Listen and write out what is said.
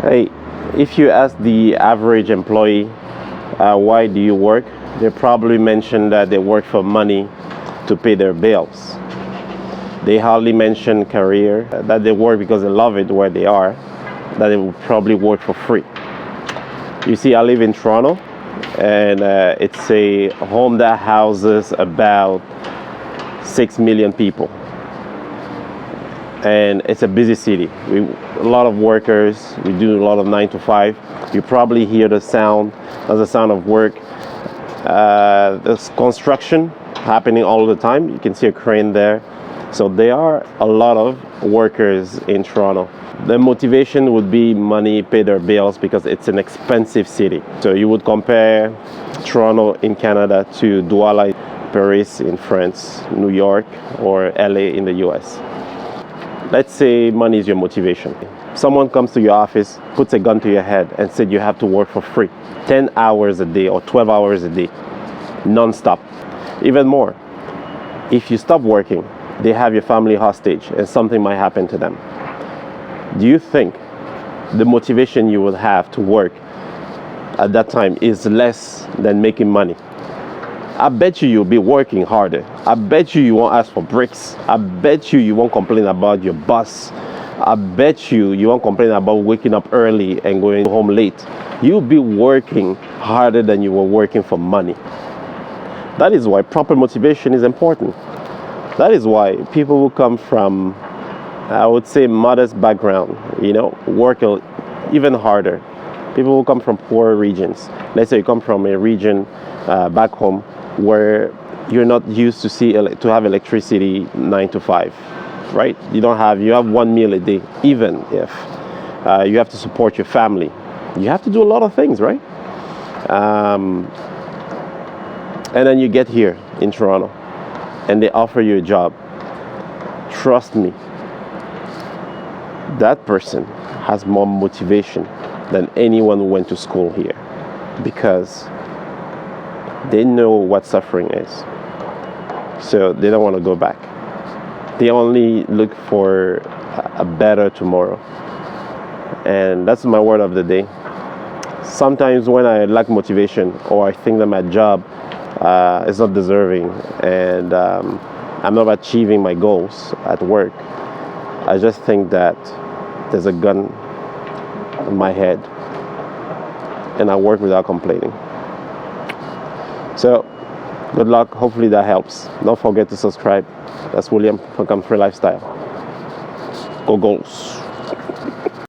Hey, if you ask the average employee, why do you work? They probably mention that they work for money to pay their bills. They hardly mention career, that they work because they love it where they are, that they will probably work for free. You see, I live in Toronto, and it's a home that houses about 6 million people. And it's a busy city. A lot of workers. We do a lot of 9 to 5. You probably hear the sound. That's the sound of work. There's construction happening all the time. You can see a crane there. So there are a lot of workers in Toronto. The motivation would be money, pay their bills, because it's an expensive city. So you would compare Toronto in Canada to Douala, Paris in France, New York, or LA in the US. Let's say money is your motivation. Someone comes to your office, puts a gun to your head, and said you have to work for free 10 hours a day or 12 hours a day, non-stop. Even more, if you stop working, they have your family hostage and something might happen to them. Do you think the motivation you would have to work at that time is less than making money? I bet you'll be working harder. I bet you won't ask for breaks. I bet you won't complain about your boss. I bet you won't complain about waking up early and going home late. You'll be working harder than you were working for money. That is why proper motivation is important. That is why people who come from, I would say, modest background, work even harder. People who come from poor regions. Let's say you come from a region back home where you're not used to have electricity 9 to 5, right? You have one meal a day. Even if you have to support your family, you have to do a lot of things, right? And then you get here in Toronto and they offer you a job. Trust me, that person has more motivation than anyone who went to school here, because they know what suffering is. So they don't want to go back. They only look for a better tomorrow. And that's my word of the day. Sometimes when I lack motivation, or I think that my job is not deserving, and I'm not achieving my goals at work, I just think that there's a gun in my head, and I work without complaining. So, good luck. Hopefully that helps. Don't forget to subscribe. That's William from Free Lifestyle. Go Goals.